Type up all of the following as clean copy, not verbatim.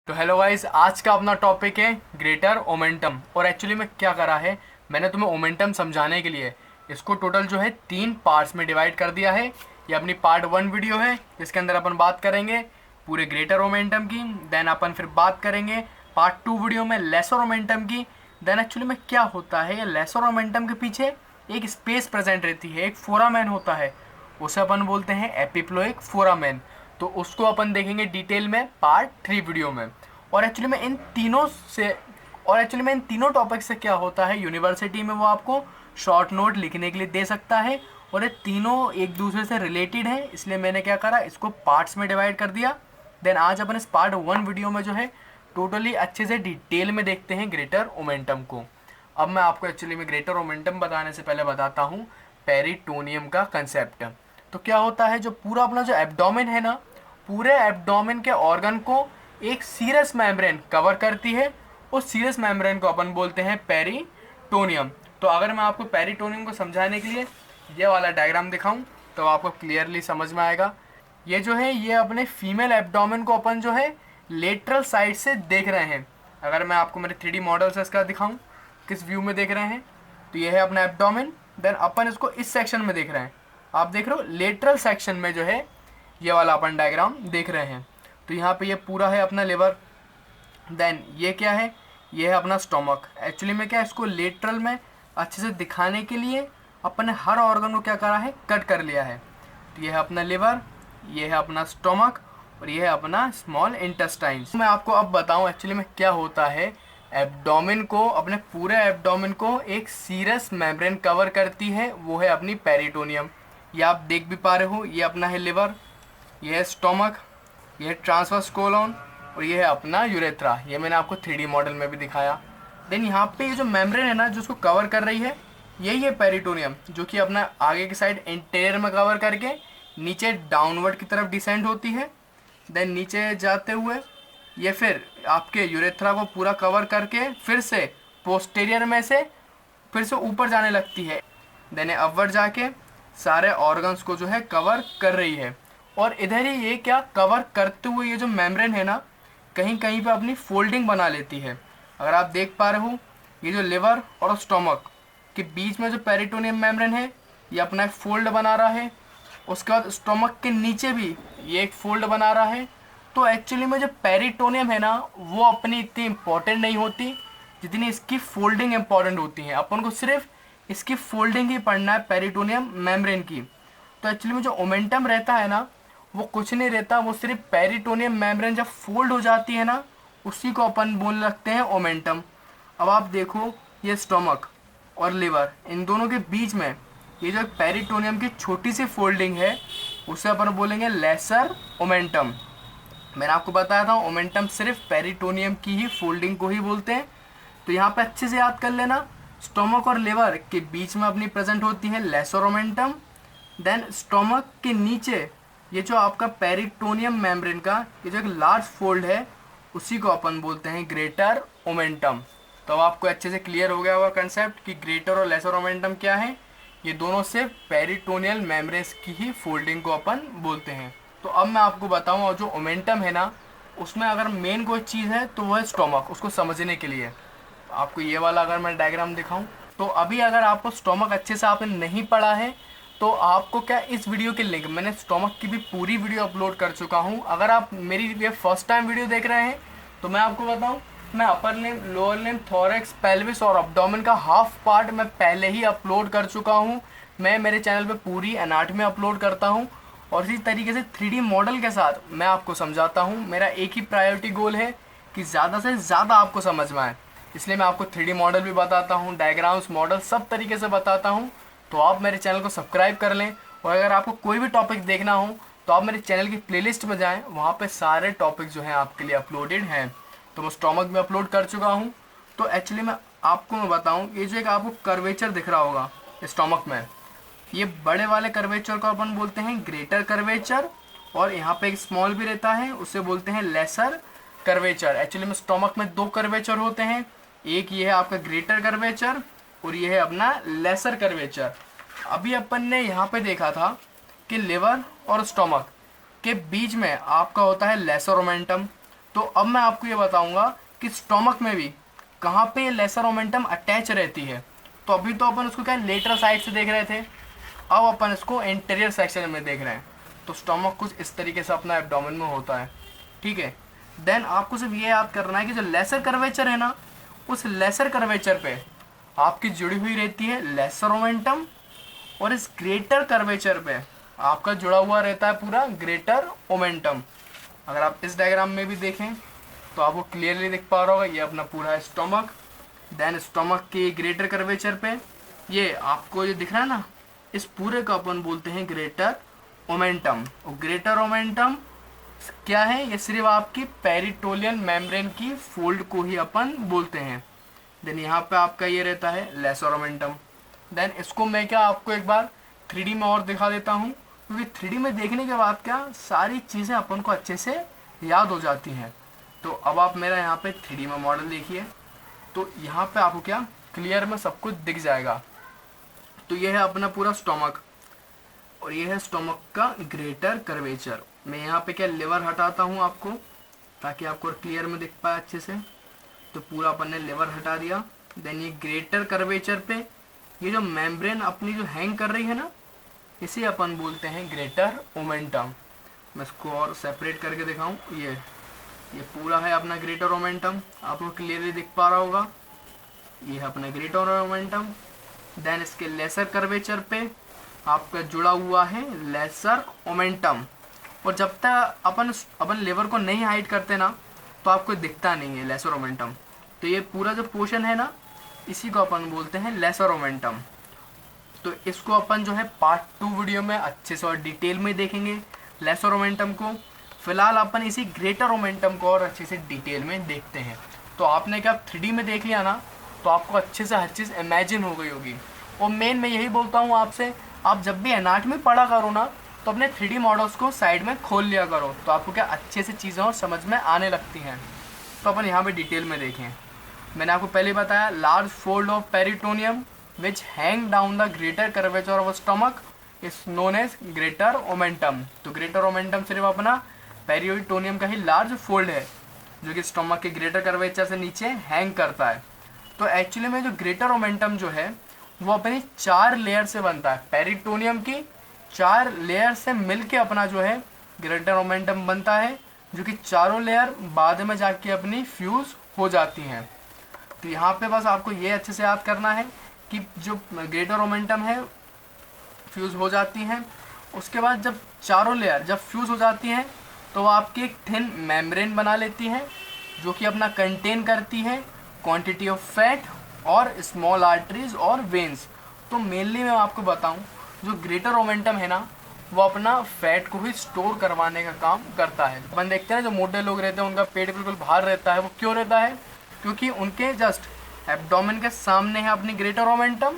तो hello guys, आज का अपना टॉपिक है ग्रेटर ओमेंटम। और एक्चुअली में क्या करा है, मैंने तुम्हें ओमेंटम समझाने के लिए इसको टोटल जो है 3 पार्ट्स में डिवाइड कर दिया है। ये अपनी पार्ट 1 वीडियो है, जिसके अंदर अपन बात करेंगे पूरे ग्रेटर ओमेंटम की। देन अपन फिर बात करेंगे पार्ट 2 वीडियो में लेसर ओमेंटम की। देन एक्चुअली में क्या होता है, ये लेसर ओमेंटम के पीछे एक स्पेस प्रेजेंट रहती है, एक फोरामेन होता है, उसे अपन बोलते हैं एपिप्लोइक फोरामेन। तो उसको अपन देखेंगे डिटेल में पार्ट 3 वीडियो में। और एक्चुअली में इन तीनों टॉपिक से क्या होता है, यूनिवर्सिटी में वो आपको शॉर्ट नोट लिखने के लिए दे सकता है। और ये तीनों एक दूसरे से रिलेटेड है, इसलिए मैंने क्या करा, इसको पार्ट्स में डिवाइड कर दिया। देन आज अपन इस पार्ट 1 वीडियो में जो है टोटली अच्छे से डिटेल में देखते हैं ग्रेटर ओमेंटम को। अब मैं आपको एक्चुअली में ग्रेटर ओमेंटम बताने से पहले बताता हूँ पेरिटोनियम का कंसेप्ट। तो क्या होता है, जो पूरा अपना जो एब्डोमेन है ना, पूरे एब्डोमेन के ऑर्गन को एक सीरस मेम्ब्रेन कवर करती है। उस सीरस मेम्ब्रेन को अपन बोलते हैं पेरिटोनियम। तो अगर मैं आपको पेरिटोनियम को समझाने के लिए ये वाला डायग्राम दिखाऊं तो आपको क्लियरली समझ में आएगा। ये जो है, ये अपने फीमेल एब्डोमेन को अपन जो है लेटरल साइड से देख रहे हैं। अगर मैं आपको मेरे 3D मॉडल से इसका दिखाऊं किस व्यू में देख रहे हैं, तो ये है अपना एब्डोमेन। देन अपन इसको इस सेक्शन में देख रहे हैं, आप देख रहे हो लेटरल सेक्शन में जो है ये वाला अपन डायग्राम देख रहे हैं। तो यहाँ पे ये पूरा है अपना लिवर। देन ये क्या है, ये है अपना स्टोमक। एक्चुअली में क्या है, इसको लेटरल में अच्छे से दिखाने के लिए अपन ने हर ऑर्गन को क्या करा है, कट कर लिया है। तो ये है अपना लिवर, ये है अपना स्टोमक, और ये है अपना स्मॉल इंटेस्टाइन्स। मैं आपको अब बताऊं एक्चुअली में क्या होता है। एब्डोमेन को, अपने पूरे एब्डोमेन को एक सीरस मेम्ब्रेन कवर करती है, वो है अपनी पेरिटोनियम। ये आप देख भी पा रहे हो, ये अपना है लिवर, ये है स्टोमक, ये है ट्रांसवर्स कोलोन, और ये है अपना यूरेथ्रा। ये मैंने आपको 3D मॉडल में भी दिखाया। देन यहाँ पे ये जो मेम्ब्रेन है ना, जो उसको कवर कर रही है, यही है पेरिटोनियम, जो कि अपना आगे की साइड इंटीरियर में कवर करके नीचे डाउनवर्ड की तरफ डिसेंड होती है। देन नीचे जाते हुए ये फिर आपके यूरेथ्रा को पूरा कवर करके फिर से पोस्टेरियर में से फिर से ऊपर जाने लगती है। देन अपवर्ड जाके सारे ऑर्गन्स को जो है कवर कर रही है। और इधर ही ये क्या कवर करते हुए ये जो मेम्ब्रेन है ना, कहीं कहीं पे अपनी फोल्डिंग बना लेती है। अगर आप देख पा रहे हो, ये जो लिवर और स्टोमक के बीच में जो पेरिटोनियम मेम्ब्रेन है, ये अपना एक फोल्ड बना रहा है। उसके बाद स्टोमक के नीचे भी ये एक फोल्ड बना रहा है। तो एक्चुअली में जो पेरिटोनियम है ना, वो अपनी इतनी इम्पोर्टेंट नहीं होती जितनी इसकी फोल्डिंग इम्पोर्टेंट होती है। अपन को सिर्फ इसकी फोल्डिंग ही पढ़ना है, पेरिटोनियम मेम्ब्रेन की। तो एक्चुअली में जो ओमेंटम रहता है ना, वो कुछ नहीं रहता, वो सिर्फ पेरिटोनियम मेम्ब्रेन जब फोल्ड हो जाती है ना, उसी को अपन बोल लगते हैं ओमेंटम। अब आप देखो, ये स्टोमक और लिवर, इन दोनों के बीच में ये जो पेरिटोनियम की छोटी सी फोल्डिंग है, उसे अपन बोलेंगे लेसर ओमेंटम। मैंने आपको बताया था ओमेंटम सिर्फ पेरिटोनियम की ही फोल्डिंग को ही बोलते हैं। तो यहाँ पे अच्छे से याद कर लेना, स्टोमक और लिवर के बीच में अपनी प्रेजेंट होती है लेसर ओमेंटम। देन स्टोमक के नीचे ये जो आपका पेरिटोनियम मेम्ब्रेन का ये जो एक लार्ज फोल्ड है, उसी को अपन बोलते हैं ग्रेटर ओमेंटम। तो अब आपको अच्छे से क्लियर हो गया होगा कंसेप्ट कि ग्रेटर और लेसर ओमेंटम क्या है। ये दोनों सिर्फ पेरिटोनियल मेम्ब्रेन्स की ही फोल्डिंग को अपन बोलते हैं। तो अब मैं आपको बताऊँ, और जो ओमेंटम है ना, उसमें अगर मेन कोई चीज़ है तो वो है स्टोमक, उसको समझने के लिए। तो आपको ये वाला अगर मैं डायग्राम दिखाऊँ, तो अभी अगर आपको स्टोमक अच्छे से आपने नहीं पढ़ा है, तो आपको क्या, इस वीडियो के लिंक, मैंने स्टोमक की भी पूरी वीडियो अपलोड कर चुका हूँ। अगर आप मेरी ये फर्स्ट टाइम वीडियो देख रहे हैं, तो मैं आपको बताऊँ, मैं upper limb, lower limb, thorax, pelvis और अब्डोमेन का हाफ पार्ट मैं पहले ही अपलोड कर चुका हूँ। मैं मेरे चैनल पे पूरी एनाटॉमी अपलोड करता हूँ, और इसी तरीके से 3D मॉडल के साथ मैं आपको समझाता हूँ। मेरा एक ही प्रायोरिटी गोल है कि ज़्यादा से ज़्यादा आपको समझ में आए, इसलिए मैं आपको 3D मॉडल भी बताता हूँ, डायग्राम्स, मॉडल सब तरीके से बताता हूँ। तो आप मेरे चैनल को सब्सक्राइब कर लें, और अगर आपको कोई भी टॉपिक देखना हो तो आप मेरे चैनल की प्लेलिस्ट में जाएं, वहाँ पे सारे टॉपिक जो हैं आपके लिए अपलोडेड हैं। तो मैं स्टोमक में अपलोड कर चुका हूँ। तो एक्चुअली मैं बताऊँ, ये जो एक आपको कर्वेचर दिख रहा होगा स्टोमक में, ये बड़े वाले कर्वेचर को अपन बोलते हैं ग्रेटर कर्वेचर, और यहाँ पे एक स्मॉल भी रहता है, उसे बोलते हैं लेसर कर्वेचर। एक्चुअली में स्टोमक में 2 कर्वेचर होते हैं, एक ये है आपका ग्रेटर कर्वेचर, और ये है अपना लेसर कर्वेचर। अभी अपन ने यहाँ पे देखा था कि लिवर और स्टोमक के बीच में आपका होता है लेसर ओमेंटम, तो अब मैं आपको ये बताऊंगा कि स्टोमक में भी कहाँ पे लेसर मोमेंटम अटैच रहती है। तो अभी तो अपन उसको क्या लेटरल साइड से देख रहे थे, अब अपन इसको इंटीरियर सेक्शन में देख रहे हैं। तो स्टोमक कुछ इस तरीके से अपना एब्डोमेन में होता है, ठीक है। देन आपको सिर्फ ये याद करना है कि जो लेसर कर्वेचर है ना, उस लेसर कर्वेचर पे आपकी जुड़ी हुई रहती है लेसर मोमेंटम, और इस ग्रेटर कर्वेचर पे आपका जुड़ा हुआ रहता है पूरा ग्रेटर मोमेंटम। अगर आप इस डायग्राम में भी देखें तो आपको क्लियरली दिख पा रहा होगा, ये अपना पूरा है स्टोमक। देन स्टोमक के ग्रेटर कर्वेचर पे ये आपको ये दिख रहा है ना, इस पूरे को अपन बोलते हैं ग्रेटर मोमेंटम। और ग्रेटर मोमेंटम क्या है, ये सिर्फ आपकी पेरिटोनियल मेम्ब्रेन की फोल्ड को ही अपन बोलते हैं। देन यहाँ पे आपका ये रहता है लेसर मोमेंटम। देन इसको मैं क्या आपको एक बार 3D में और दिखा देता हूँ, क्योंकि 3D में देखने के बाद क्या सारी चीज़ें अपन को अच्छे से याद हो जाती हैं। तो अब आप मेरा यहाँ पे 3D में मॉडल देखिए, तो यहाँ पे आपको क्या क्लियर में सब कुछ दिख जाएगा। तो ये है अपना पूरा स्टोमक, और ये है स्टोमक का ग्रेटर कर्वेचर। मैं यहाँ पे क्या लिवर हटाता हूँ आपको, ताकि आपको क्लियर में दिख पाए अच्छे से। तो पूरा अपन ने लिवर हटा दिया। देन ये ग्रेटर कर्वेचर पे ये जो मेम्ब्रेन अपनी जो हैंग कर रही है ना, इसे अपन बोलते हैं ग्रेटर मोमेंटम। मैं इसको और सेपरेट करके दिखाऊं, ये पूरा है अपना ग्रेटर मोमेंटम, आपको क्लियरली दिख पा रहा होगा। ये है अपना ग्रेटर मोमेंटम। देन इसके लेसर कर्वेचर पे आपका जुड़ा हुआ है लेसर मोमेंटम। और जब तक अपन लेवर को नहीं हाइड करते ना, तो आपको दिखता नहीं है लेसर मोमेंटम। तो ये पूरा जो पोर्शन है ना, इसी को अपन बोलते हैं लेसर मोमेंटम। तो इसको अपन जो है पार्ट 2 वीडियो में अच्छे से और डिटेल में देखेंगे लेसर मोमेंटम को। फिलहाल अपन इसी ग्रेटर मोमेंटम को और अच्छे से डिटेल में देखते हैं। तो आपने क्या 3D में देख लिया ना, तो आपको अच्छे से हर चीज़ इमेजिन हो गई होगी। और मेन मैं यही बोलता हूँ आपसे, आप जब भी एनाटॉमी पढ़ा करो ना, तो अपने 3D मॉडल्स को साइड में खोल लिया करो, तो आपको क्या अच्छे से चीज़ें और समझ में आने लगती हैं। तो अपन यहाँ पे डिटेल में देखें। मैंने आपको पहले बताया large fold of peritoneum which hang down the greater curvature of stomach is known as greater momentum. तो ग्रेटर मोमेंटम सिर्फ अपना पेरिटोनियम का ही लार्ज फोल्ड है, जो कि स्टमक के ग्रेटर कर्वेचर से नीचे हैंग करता है। तो एक्चुअली में जो ग्रेटर मोमेंटम जो है वो अपनी 4 लेयर से बनता है। पेरिटोनियम की 4 लेयर से मिलके अपना जो है ग्रेटर मोमेंटम बनता है, जो कि चारों लेयर बाद में जाके अपनी फ्यूज हो जाती हैं। तो यहाँ पे बस आपको ये अच्छे से याद करना है कि जो ग्रेटर मोमेंटम है फ्यूज हो जाती हैं। उसके बाद जब चारों लेयर जब फ्यूज हो जाती हैं, तो वो आपकी एक थिन मेम्ब्रेन बना लेती हैं, जो कि अपना कंटेन करती है क्वांटिटी ऑफ फैट और स्मॉल आर्टरीज और वेन्स। तो मेनली मैं आपको बताऊं, जो ग्रेटर मोमेंटम है ना, वो अपना फैट को ही स्टोर करवाने का काम करता है। अपन देखते हैं जो मोटे लोग रहते हैं उनका पेट बिल्कुल बाहर रहता है। वो क्यों रहता है? क्योंकि उनके जस्ट एब्डोमेन के सामने है अपनी ग्रेटर मोमेंटम,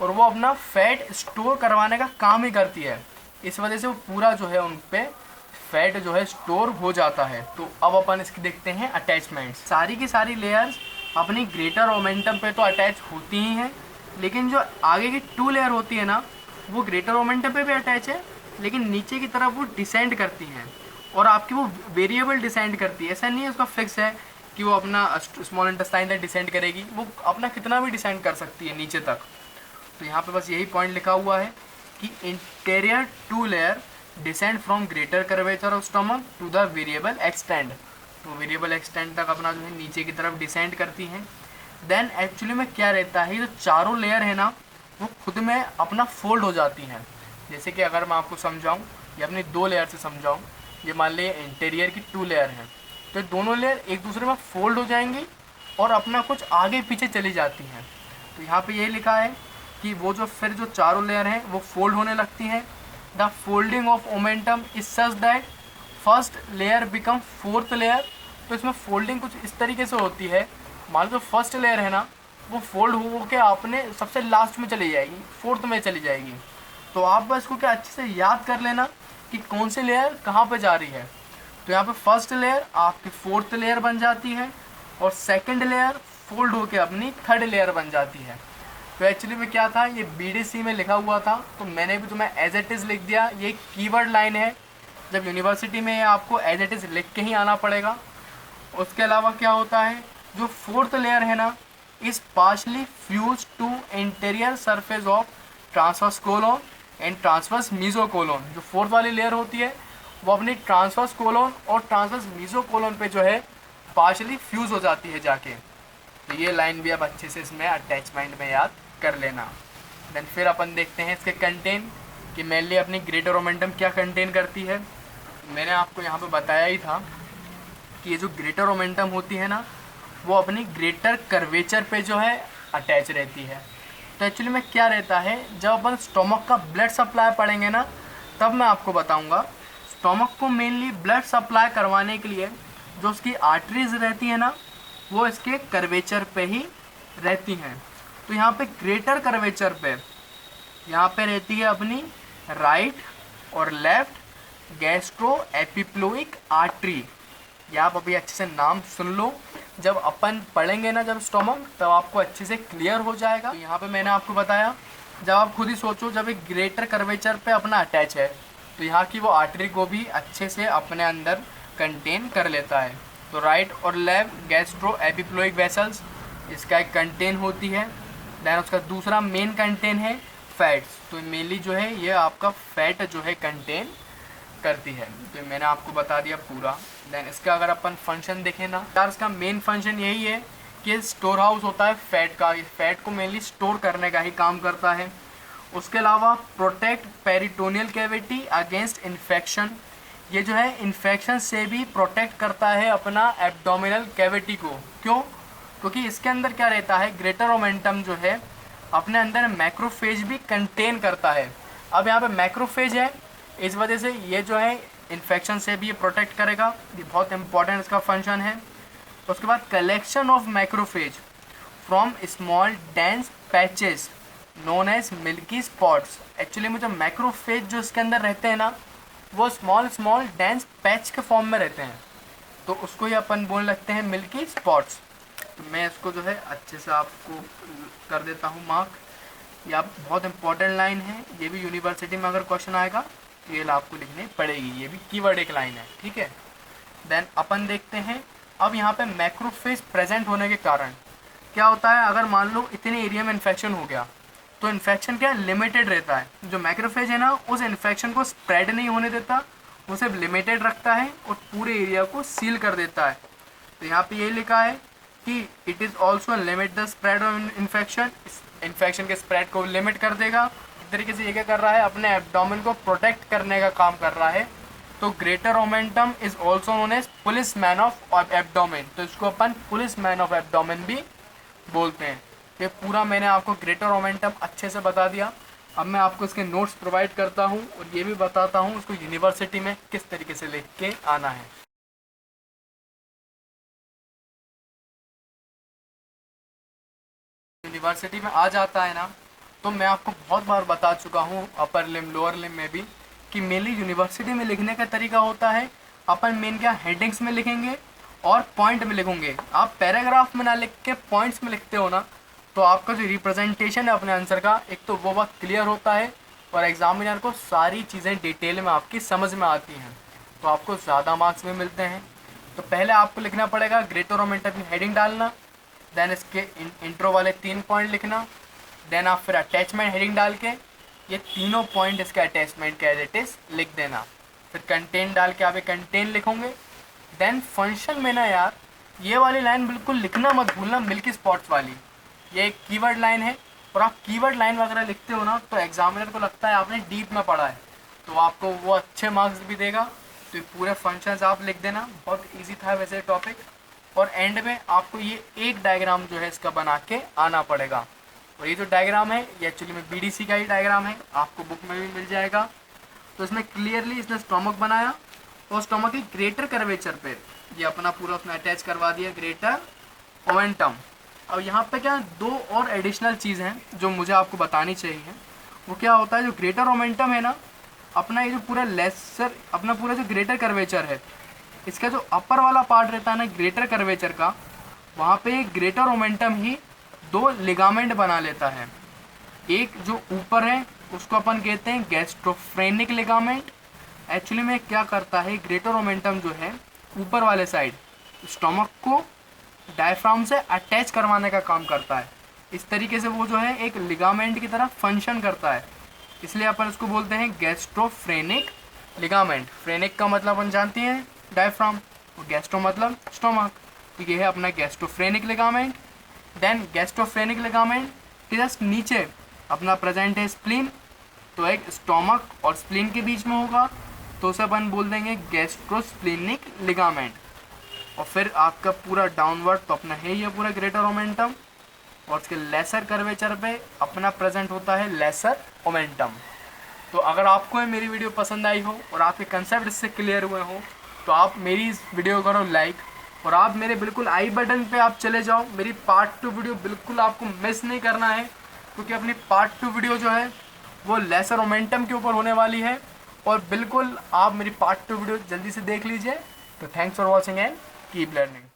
और वो अपना फैट स्टोर करवाने का काम ही करती है। इस वजह से वो पूरा जो है उन पे फैट जो है स्टोर हो जाता है। तो अब अपन इसकी देखते हैं अटैचमेंट। सारी की सारी लेयर्स अपनी ग्रेटर मोमेंटम पे तो अटैच होती ही हैं, लेकिन जो आगे की 2 लेयर होती है ना, वो ग्रेटर मोमेंटम पे भी अटैच है, लेकिन नीचे की तरफ वो डिसेंड करती हैं, और आपकी वो वेरिएबल डिसेंड करती है। ऐसा नहीं है उसका फिक्स है कि वो अपना स्मॉल इंटेस्टाइन तक डिसेंड करेगी, वो अपना कितना भी डिसेंड कर सकती है नीचे तक। तो यहाँ पे बस यही पॉइंट लिखा हुआ है कि interior 2 layer descend from greater curvature of stomach to the variable extend. तो वेरिएबल एक्सटेंड तक अपना जो है नीचे की तरफ डिसेंड करती हैं। देन एक्चुअली में क्या रहता है, जो चारों लेयर है ना, वो खुद में अपना फोल्ड हो जाती हैं। जैसे कि अगर मैं आपको समझाऊँ या अपनी 2 लेयर से समझाऊँ, ये मान लीजिए इंटीरियर की 2 लेयर हैं, तो दोनों लेयर एक दूसरे में फोल्ड हो जाएंगी और अपना कुछ आगे पीछे चली जाती हैं। तो यहाँ पे ये लिखा है कि वो जो फिर जो चारों लेयर हैं वो फोल्ड होने लगती हैं। The folding of momentum is such that first layer become fourth layer. तो इसमें फोल्डिंग कुछ इस तरीके से होती है, मान लो फर्स्ट लेयर है ना, वो फोल्ड हो के आपने सबसे लास्ट में चली जाएगी, फोर्थ में चली जाएगी। तो आप बस इसको क्या अच्छे से याद कर लेना कि कौन सी लेयर कहाँ पे जा रही है। तो यहाँ पे फर्स्ट लेयर आपकी फोर्थ लेयर बन जाती है, और सेकंड लेयर फोल्ड होके अपनी थर्ड लेयर बन जाती है। तो एक्चुअली में क्या था, ये BDC में लिखा हुआ था, तो मैंने भी तुम्हें एज इट इज़ लिख दिया। ये कीवर्ड लाइन है, जब यूनिवर्सिटी में आपको एज इट इज़ लिख के ही आना पड़ेगा। उसके अलावा क्या होता है, जो फोर्थ लेयर है ना, is partially fused to interior surface of transverse colon and transverse mesocolon. जो फोर्थ वाली लेयर होती है वो अपनी ट्रांसवर्स कोलोन और ट्रांसवर्स मीजोकोलोन पे जो है पार्शली फ्यूज हो जाती है जाके। तो ये लाइन भी अब अच्छे से इसमें अटैचमेंट में याद कर लेना। देन फिर अपन देखते हैं इसके कंटेन कि मेनली अपनी ग्रेटर मोमेंटम क्या कंटेन करती है। मैंने आपको यहाँ पे बताया ही था कि ये जो ग्रेटर मोमेंटम होती है ना, वो अपनी ग्रेटर कर्वेचर पे जो है अटैच रहती है। तो एक्चुअली में क्या रहता है, जब अपन स्टोमक का ब्लड सप्लाई पढ़ेंगे ना, तब मैं आपको बताऊंगा। स्टोमक को मेनली ब्लड सप्लाई करवाने के लिए जो उसकी आर्टरीज रहती है ना, वो इसके कर्वेचर पे ही रहती हैं। तो यहाँ पे ग्रेटर कर्वेचर पे यहाँ पे रहती है अपनी राइट और लेफ्ट गैस्ट्रो एपिप्लोइक आर्टरी। या आप अभी अच्छे से नाम सुन लो, जब अपन पढ़ेंगे ना जब स्टोमक, तब आपको अच्छे से क्लियर हो जाएगा। तो यहाँ पे मैंने आपको बताया, जब आप खुद ही सोचो, जब एक ग्रेटर कर्वेचर पे अपना अटैच है तो यहाँ की वो आर्टरी को भी अच्छे से अपने अंदर कंटेन कर लेता है। तो राइट और लेफ्ट गैस्ट्रो एपिप्लोइक वेसल्स इसका एक कंटेन होती है। देन उसका दूसरा मेन कंटेन है फैट्स। तो मेनली जो है ये आपका फैट जो है कंटेन करती है। तो मैंने आपको बता दिया पूरा। देन इसका अगर अपन फंक्शन देखें ना यार, इसका मेन फंक्शन यही है कि स्टोर हाउस होता है फैट का। फैट को मेनली स्टोर करने का ही काम करता है। उसके अलावा protect peritoneal cavity against infection. ये जो है इन्फेक्शन से भी प्रोटेक्ट करता है अपना एब्डोमिनल कैविटी को। क्यों? क्योंकि इसके अंदर क्या रहता है, ग्रेटर ओमेंटम जो है अपने अंदर मैक्रोफेज भी कंटेन करता है। अब यहाँ पे मैक्रोफेज है, इस वजह से ये जो है इन्फेक्शन से भी ये प्रोटेक्ट करेगा। ये बहुत इंपॉर्टेंट इसका फंक्शन है। उसके बाद collection of macrophage from small dense patches known as milky spots. Actually में जो मैक्रोफेज जो इसके अंदर रहते हैं ना, वो स्मॉल डेंस पैच के फॉर्म में रहते हैं, तो उसको ही अपन बोलने लगते हैं मिल्की स्पॉट्स। तो मैं इसको जो है अच्छे से आपको कर देता हूँ मार्क। ये आप बहुत इंपॉर्टेंट लाइन है, ये भी यूनिवर्सिटी में अगर क्वेश्चन आएगा तो ये आपको लिखनी पड़ेगी। ये भी कीवर्ड एक लाइन है, ठीक है। देन अपन देखते हैं अब यहाँ पे मैक्रोफेज प्रेजेंट होने के कारण क्या होता है। अगर मान लो इतने एरिया में इन्फेक्शन हो गया तो इन्फेक्शन क्या लिमिटेड रहता है। जो मैक्रोफेज है ना, उस इन्फेक्शन को स्प्रेड नहीं होने देता, उसे लिमिटेड रखता है और पूरे एरिया को सील कर देता है। तो यहाँ पे ये लिखा है कि it is also limit the spread of infection. Infection के स्प्रेड को लिमिट कर देगा। इस तरीके से ये क्या कर रहा है, अपने एब्डोमेन को प्रोटेक्ट करने का काम कर रहा है। तो greater omentum is also known as police man of abdomen. तो इसको अपन पुलिस मैन ऑफ एब्डोमेन भी बोलते हैं। ये पूरा मैंने आपको ग्रेटर ओमेंटम अच्छे से बता दिया। अब मैं आपको इसके नोट्स प्रोवाइड करता हूँ और ये भी बताता हूँ इसको यूनिवर्सिटी में किस तरीके से लिख के आना है। यूनिवर्सिटी में आ जाता है ना, तो मैं आपको बहुत बार बता चुका हूँ अपर लिम लोअर लिम में भी कि मेनली यूनिवर्सिटी में लिखने का तरीका होता है, अपन मेन क्या हेडिंग्स में लिखेंगे और पॉइंट में लिखेंगे। आप पैराग्राफ में ना लिख के पॉइंट्स में लिखते हो ना, तो आपका जो रिप्रेजेंटेशन है अपने आंसर का, एक तो वो बहुत क्लियर होता है और एग्जामिनर को सारी चीज़ें डिटेल में आपकी समझ में आती हैं, तो आपको ज़्यादा मार्क्स भी मिलते हैं। तो पहले आपको लिखना पड़ेगा ग्रेटर ओमेंटम की हेडिंग डालना, देन इसके इंट्रो वाले 3 पॉइंट लिखना, देन आप फिर अटैचमेंट हेडिंग डाल के ये तीनों पॉइंट इसके अटैचमेंट के एज इट इज़ लिख देना। फिर कंटेंट डाल के आप एक कंटेंट लिखोगे। देन फंक्शन में ना यार, ये वाली लाइन बिल्कुल लिखना मत भूलना, मिल्की स्पॉट्स वाली। ये एक कीवर्ड लाइन है और आप कीवर्ड लाइन वगैरह लिखते हो ना, तो एग्जामिनर को लगता है आपने डीप में पढ़ा है, तो आपको वो अच्छे मार्क्स भी देगा। तो ये पूरे फंक्शंस आप लिख देना। बहुत ईजी था वैसे टॉपिक। और एंड में आपको ये एक डायग्राम जो है इसका बना के आना पड़ेगा। और ये जो डायग्राम है ये एक्चुअली में बीडीसी का ही डायग्राम है, आपको बुक में भी मिल जाएगा। तो इसमें क्लियरली इसने स्टोमक बनाया और स्टोमक की ग्रेटर कर्वेचर पे ये अपना पूरा उसने अटैच करवा दिया ग्रेटर ओमेंटम। अब यहाँ पे क्या 2 और एडिशनल चीज़ हैं जो मुझे आपको बतानी चाहिए। वो क्या होता है, जो ग्रेटर ओमेंटम है ना, अपना ये जो पूरा लेसर अपना पूरा जो ग्रेटर कर्वेचर है, इसका जो अपर वाला पार्ट रहता है ना ग्रेटर कर्वेचर का, वहाँ पे ग्रेटर ओमेंटम ही 2 लिगामेंट बना लेता है। एक जो ऊपर है उसको अपन कहते हैं गैस्ट्रोफ्रेनिक लिगामेंट। एक्चुअली में क्या करता है, ग्रेटर ओमेंटम जो है ऊपर वाले साइड स्टोमक को डायफ्राम से अटैच करवाने का काम करता है। इस तरीके से वो जो है एक लिगामेंट की तरह फंक्शन करता है, इसलिए अपन इसको बोलते हैं गैस्ट्रोफ्रेनिक लिगामेंट। फ्रेनिक का मतलब अपन जानते हैं डायफ्राम, और गैस्ट्रो मतलब स्टोमक, तो ये है अपना गैस्ट्रोफ्रेनिक लिगामेंट। देन गैस्ट्रोफ्रेनिक लिगामेंट के जस्ट नीचे अपना प्रेजेंट है स्प्लीन, तो एक स्टोमक और स्प्लीन के बीच में होगा, तो उसे अपन बोल देंगे गैस्ट्रोस्प्लीनिक लिगामेंट। और फिर आपका पूरा डाउनवर्ड तो अपना है ये पूरा ग्रेटर ओमेंटम, और उसके लेसर कर्वेचर पे अपना प्रेजेंट होता है लेसर ओमेंटम। तो अगर आपको मेरी वीडियो पसंद आई हो और आपके कंसेप्ट इससे क्लियर हुए हो, तो आप मेरी इस वीडियो करो लाइक, और आप मेरे बिल्कुल आई बटन पे आप चले जाओ। मेरी पार्ट 2 वीडियो बिल्कुल आपको मिस नहीं करना है, क्योंकि अपनी पार्ट 2 वीडियो जो है वो लेसर ओमेंटम के ऊपर होने वाली है, और बिल्कुल आप मेरी पार्ट 2 वीडियो जल्दी से देख लीजिए। तो thanks for watching and keep learning.